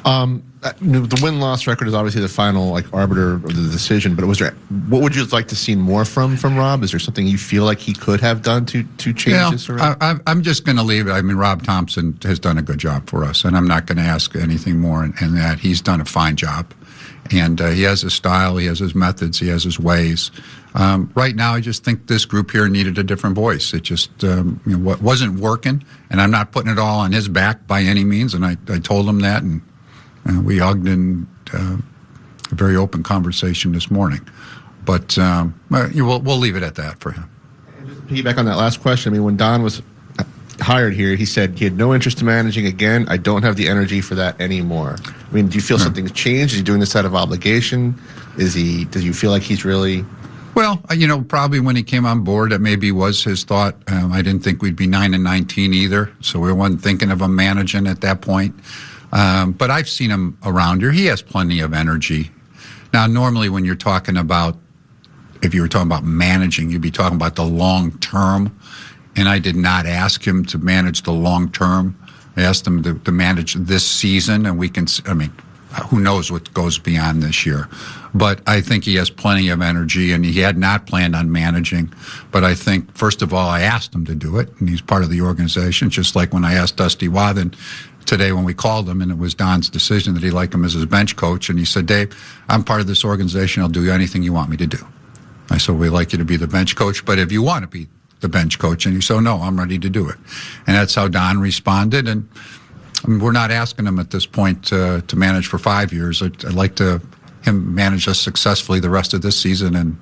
The win-loss record is obviously the final arbiter of the decision. But what would you like to see more from Rob? Is there something you feel like he could have done to change this around? I'm just going to leave it. I mean, Rob Thomson has done a good job for us, and I'm not going to ask anything more in that. He's done a fine job. And he has his style, he has his methods, he has his ways. Right now, I just think this group here needed a different voice. It just what wasn't working, and I'm not putting it all on his back by any means. And I told him that, and we hugged in a very open conversation this morning. But we'll leave it at that for him. piggyback on that last question. I mean, when Don was hired here, he said he had no interest in managing again. I don't have the energy for that anymore. I mean, do you feel something's changed? Is he doing this out of obligation? Does you feel like he's really... Well, probably when he came on board, that maybe was his thought. I didn't think we'd be 9-19 either, so we weren't thinking of him managing at that point. But I've seen him around here. He has plenty of energy. Now, normally when you're talking about, if you were talking about managing, you'd be talking about the long term. And I did not ask him to manage the long term. I asked him to manage this season, and who knows what goes beyond this year. But I think he has plenty of energy, and he had not planned on managing. But I think, first of all, I asked him to do it, and he's part of the organization, just like when I asked Dusty Wathen today when we called him, and it was Don's decision that he liked him as his bench coach. And he said, Dave, I'm part of this organization. I'll do anything you want me to do. I said, we'd like you to be the bench coach, but if you want to be the bench coach, and he said, no, I'm ready to do it. And that's how Don responded. And we're not asking him at this point to manage for 5 years. I'd like him manage us successfully the rest of this season, and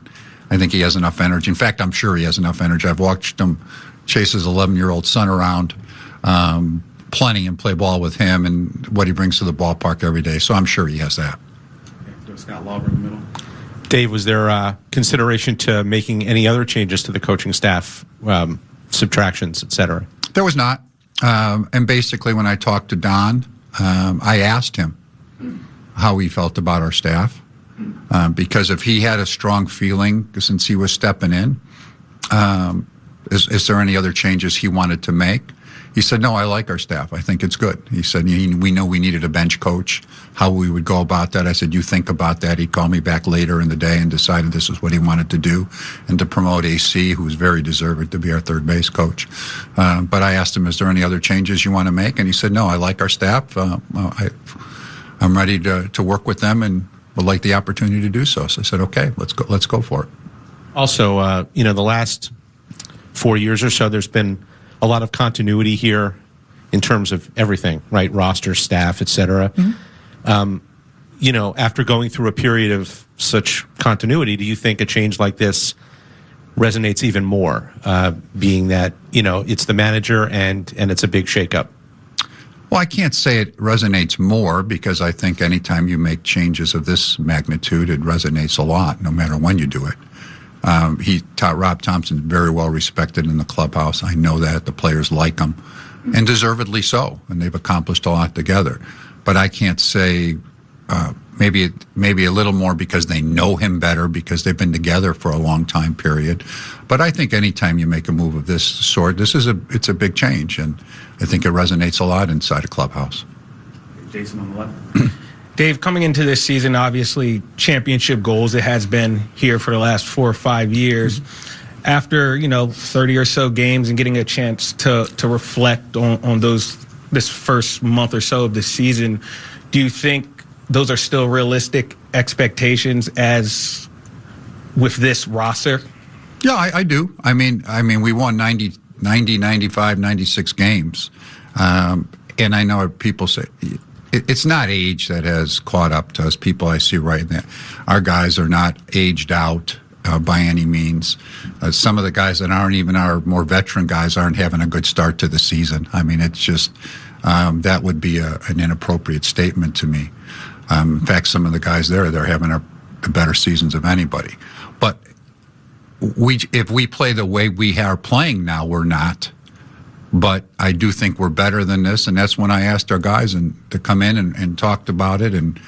I think he has enough energy. In fact, I'm sure he has enough energy. I've watched him chase his 11-year-old son around plenty and play ball with him and what he brings to the ballpark every day. So I'm sure he has that. Scott Lauber in the middle. Dave, was there consideration to making any other changes to the coaching staff, subtractions, et cetera? There was not. And basically, when I talked to Don, I asked him how he felt about our staff. Because if he had a strong feeling, since he was stepping in, is there any other changes he wanted to make? He said, no, I like our staff. I think it's good. He said, we know we needed a bench coach, how we would go about that. I said, you think about that. He called me back later in the day and decided this is what he wanted to do and to promote AC, who was very deserving to be our third base coach. But I asked him, is there any other changes you want to make? And he said, no, I like our staff. I'm ready to work with them and would like the opportunity to do so. So I said, okay, let's go for it. Also, the last 4 years or so, there's been a lot of continuity here in terms of everything, right? Roster, staff, et cetera. Mm-hmm. After going through a period of such continuity, do you think a change like this resonates even more, being that, it's the manager and it's a big shakeup? Well, I can't say it resonates more because I think anytime you make changes of this magnitude, it resonates a lot, no matter when you do it. Rob Thomson is very well respected in the clubhouse. I know that. The players like him, and deservedly so, and they've accomplished a lot together. But I can't say maybe a little more because they know him better, because they've been together for a long time period. But I think anytime you make a move of this sort, it's a big change, and I think it resonates a lot inside a clubhouse. Jason on the left. Dave, coming into this season, obviously championship goals, it has been here for the last 4 or 5 years. After, 30 or so games and getting a chance to reflect on this first month or so of the season, do you think those are still realistic expectations as with this roster? Yeah, I do. I mean, we won 90, 95, 96 games. And I know people say it's not age that has caught up to us. People I see right now, our guys are not aged out by any means. Some of the guys that aren't even our more veteran guys aren't having a good start to the season. I mean, it's just that would be an inappropriate statement to me. In fact, some of the guys they're having the better seasons of anybody. But if we play the way we are playing now, we're not. But I do think we're better than this, and that's when I asked our guys to come in and talked about it. And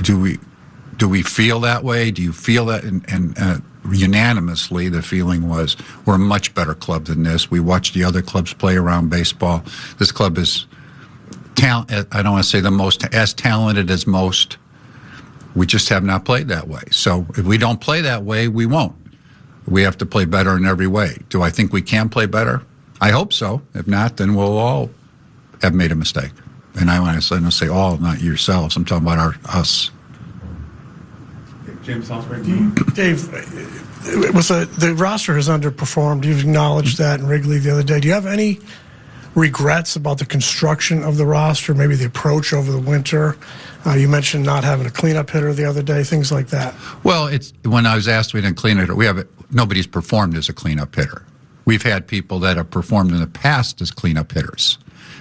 do we feel that way? Do you feel that? And unanimously, the feeling was we're a much better club than this. We watched the other clubs play around baseball. This club is I don't want to say the most as talented as most. We just have not played that way. So if we don't play that way, we won't. We have to play better in every way. Do I think we can play better? I hope so. If not, then we'll all have made a mistake. And I want to say all, not yourselves. I'm talking about us. James Salisbury. Dave, the roster has underperformed. You've acknowledged that in Wrigley the other day. Do you have any regrets about the construction of the roster, maybe the approach over the winter? You mentioned not having a cleanup hitter the other day, things like that. Well, when I was asked, we didn't clean it. nobody's performed as a cleanup hitter. We've had people that have performed in the past as cleanup hitters,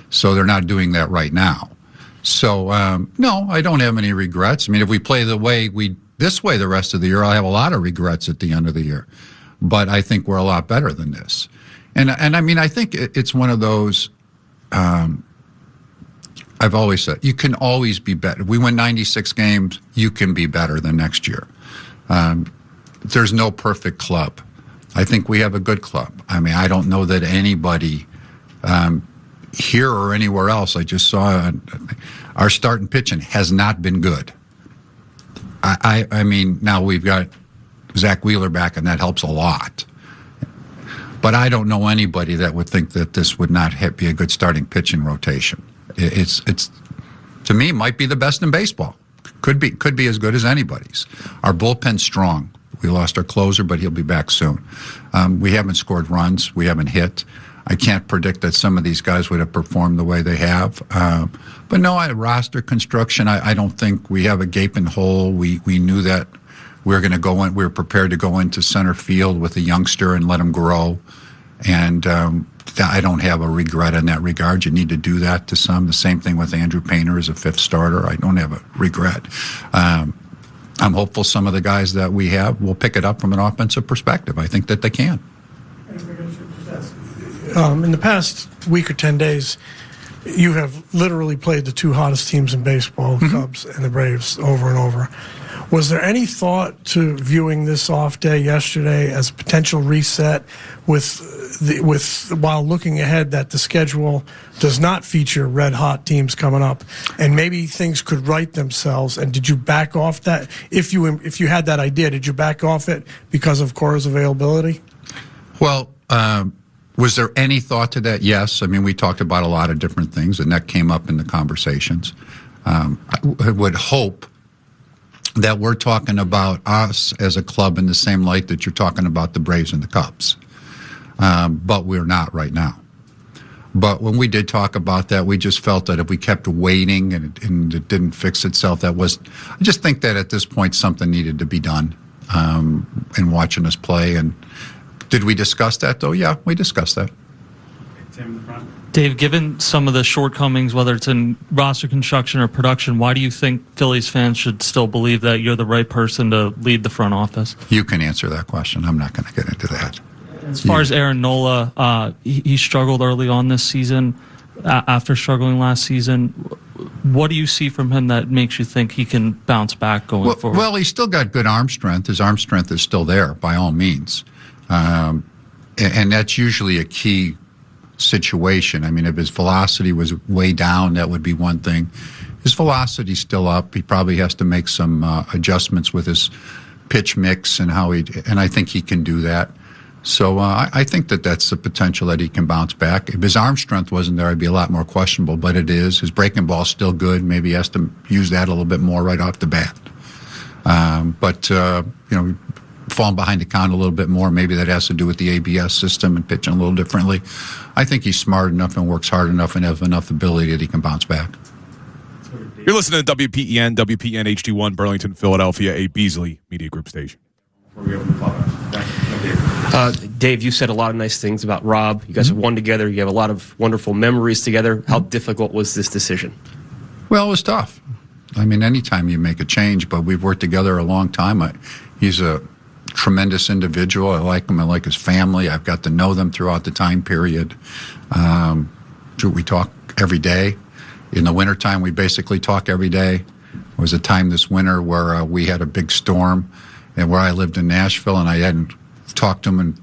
so they're not doing that right now. So, no, I don't have any regrets. I mean, if we play this way the rest of the year, I'll have a lot of regrets at the end of the year. But I think we're a lot better than this. And I mean, I think it's one of those, I've always said, you can always be better. If we win 96 games, you can be better than next year. There's no perfect club. I think we have a good club. I mean, I don't know that anybody here or anywhere else, I just saw our starting pitching has not been good. I mean, now we've got Zach Wheeler back, and that helps a lot. But I don't know anybody that would think that this would not be a good starting pitching rotation. It's to me, might be the best in baseball. Could be as good as anybody's. Our bullpen's strong. We lost our closer, but he'll be back soon. We haven't scored runs. We haven't hit. I can't predict that some of these guys would have performed the way they have. But no, roster construction, I don't think we have a gaping hole. We knew that we were going to go in. We were prepared to go into center field with a youngster and let him grow. And I don't have a regret in that regard. You need to do that to some. The same thing with Andrew Painter as a fifth starter. I don't have a regret. I'm hopeful some of the guys that we have will pick it up from an offensive perspective. I think that they can. In the past week or 10 days, you have literally played the two hottest teams in baseball, the Cubs and the Braves, over and over. Was there any thought to viewing this off day yesterday as a potential reset while looking ahead that the schedule does not feature red hot teams coming up, and maybe things could right themselves? And did you back off that? If you had that idea, did you back off it because of Cora's availability? Well, was there any thought to that? Yes. I mean, we talked about a lot of different things, and that came up in the conversations. I would hope that we're talking about us as a club in the same light that you're talking about the Braves and the Cubs. But we're not right now. But when we did talk about that, we just felt that if we kept waiting and it didn't fix itself, I just think that at this point something needed to be done in watching us play. And did we discuss that, though? Yeah, we discussed that. Tim in the front. Dave, given some of the shortcomings, whether it's in roster construction or production, why do you think Phillies fans should still believe that you're the right person to lead the front office? You can answer that question. I'm not going to get into that. As far as Aaron Nola, he struggled early on this season after struggling last season. What do you see from him that makes you think he can bounce back going forward? Well, he's still got good arm strength. His arm strength is still there, by all means. And that's usually a key situation. I mean, if his velocity was way down, that would be one thing. His velocity's still up. He probably has to make some adjustments with his pitch mix and and I think he can do that. So I think that that's the potential that he can bounce back. If his arm strength wasn't there, I'd be a lot more questionable, but it is. His breaking ball's still good. Maybe he has to use that a little bit more right off the bat. Falling behind the count a little bit more. Maybe that has to do with the ABS system and pitching a little differently. I think he's smart enough and works hard enough and has enough ability that he can bounce back. You're listening to WPEN HD1, Burlington, Philadelphia, a Beasley Media Group station. Dave, you said a lot of nice things about Rob. You guys have won together. You have a lot of wonderful memories together. How difficult was this decision? Well, it was tough. I mean, anytime you make a change, but we've worked together a long time. He's a tremendous individual. I like him. I like his family. I've got to know them throughout the time period. We talk every day. In the wintertime, we basically talk every day. There was a time this winter where we had a big storm, and where I lived in Nashville, and I hadn't talked to him in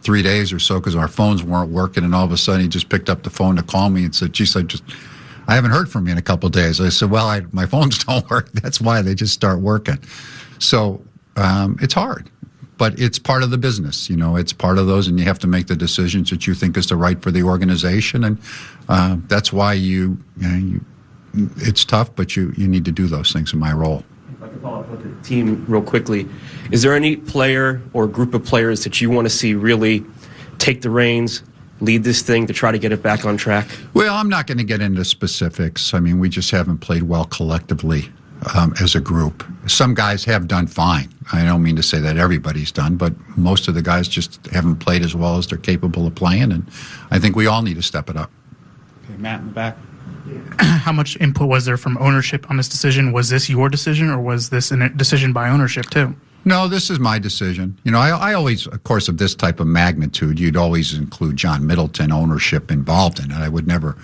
3 days or so because our phones weren't working, and all of a sudden he just picked up the phone to call me and said, geez, I haven't heard from you in a couple of days. I said, well, my phones don't work. That's why they just start working. So it's hard. But it's part of the business, it's part of those, and you have to make the decisions that you think is the right for the organization, and that's why it's tough, but you need to do those things in my role. If I could follow up with the team real quickly, is there any player or group of players that you want to see really take the reins, lead this thing to try to get it back on track? Well, I'm not going to get into specifics. I mean, we just haven't played well collectively. as a group. Some guys have done fine. I don't mean to say that everybody's done, but most of the guys just haven't played as well as they're capable of playing, and I think we all need to step it up. Okay, Matt in the back. How much input was there from ownership on this decision? Was this your decision, or was this a decision by ownership too? No, this is my decision. You know, I always, of course, of this type of magnitude, you'd always include John Middleton ownership involved in it. I would never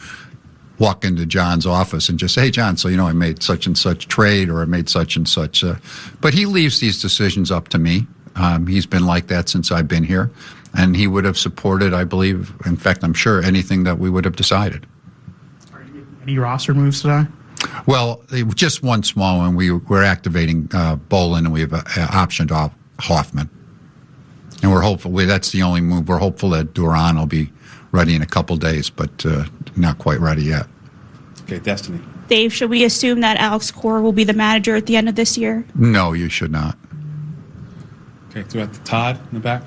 walk into John's office and just say, hey, John, so, you know, I made such and such trade or I made such and such. But he leaves these decisions up to me. He's been like that since I've been here. And he would have supported, I believe, in fact, I'm sure, anything that we would have decided. Are you making any roster moves today? Well, just one small one. We're activating Bolin, and we have optioned off Hoffman. And we're hopeful. That's the only move. We're hopeful that Duran will be ready in a couple days, but not quite ready yet. Okay, Destiny. Dave, should we assume that Alex Cora will be the manager at the end of this year? No, you should not. Okay, so at Todd in the back.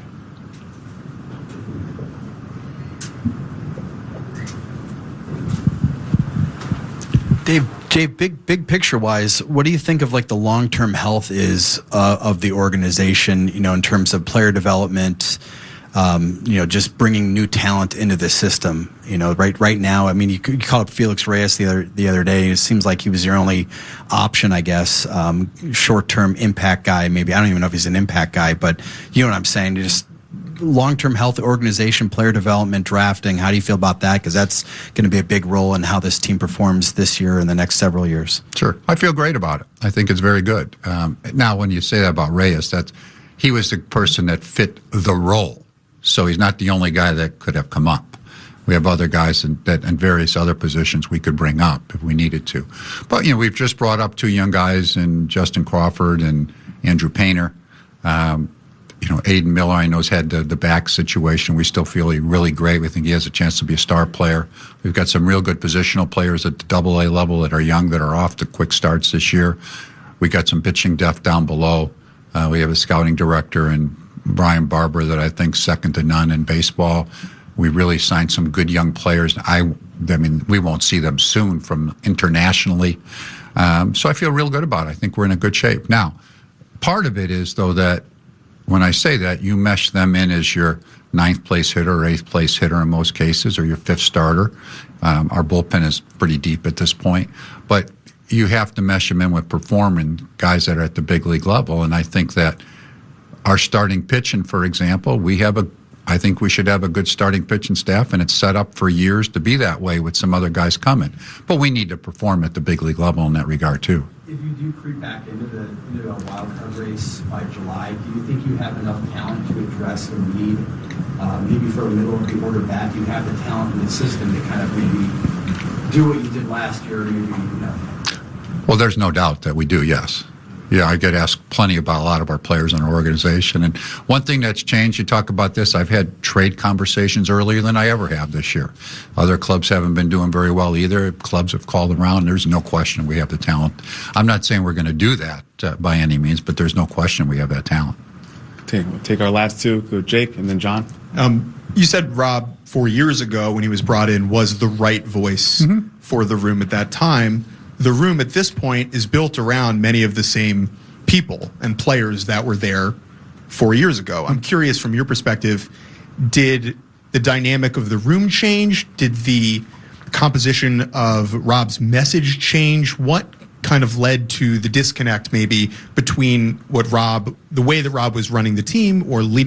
Dave, big picture wise, what do you think of like the long-term health is of the organization, you know, in terms of player development, you know, just bringing new talent into the system, you know, right now, I mean, you called up Felix Reyes the other day. It seems like he was your only option, I guess, short-term impact guy, maybe. I don't even know if he's an impact guy, but you know what I'm saying? Just long-term health organization, player development, drafting. How do you feel about that? Because that's going to be a big role in how this team performs this year and the next several years. Sure. I feel great about it. I think it's very good. Now, when you say that about Reyes, he was the person that fit the role. So he's not the only guy that could have come up. We have other guys in various other positions we could bring up if we needed to. But, you know, we've just brought up two young guys in Justin Crawford and Andrew Painter. You know, Aiden Miller, I know, has had the back situation. We still feel he's really great. We think he has a chance to be a star player. We've got some real good positional players at the AA level that are young, that are off to quick starts this year. We got some pitching depth down below. We have a scouting director and Brian Barber that I think second to none in baseball. We really signed some good young players. I mean, we won't see them soon from internationally. So I feel real good about it. I think we're in a good shape. Now, part of it is, though, that when I say that, you mesh them in as your 9th place hitter or 8th place hitter in most cases, or your 5th starter. Our bullpen is pretty deep at this point. But you have to mesh them in with performing guys that are at the big league level. And I think that our starting pitching, for example, I think we should have a good starting pitching staff, and it's set up for years to be that way with some other guys coming. But we need to perform at the big league level in that regard, too. If you do creep back into a wild card race by July, do you think you have enough talent to address a need? Maybe for a middle of the order bat, you have the talent in the system to kind of maybe do what you did last year, maybe, you know. Well, there's no doubt that we do, yes. Yeah, I get asked plenty about a lot of our players in our organization. And one thing that's changed, you talk about this, I've had trade conversations earlier than I ever have this year. Other clubs haven't been doing very well either. Clubs have called around. There's no question we have the talent. I'm not saying we're going to do that by any means, but there's no question we have that talent. We'll take our last two. Go Jake and then John. You said Rob 4 years ago when he was brought in was the right voice for the room at that time. The room at this point is built around many of the same people and players that were there 4 years ago. I'm curious, from your perspective, did the dynamic of the room change? Did the composition of Rob's message change? What kind of led to the disconnect maybe between the way that Rob was running the team or leading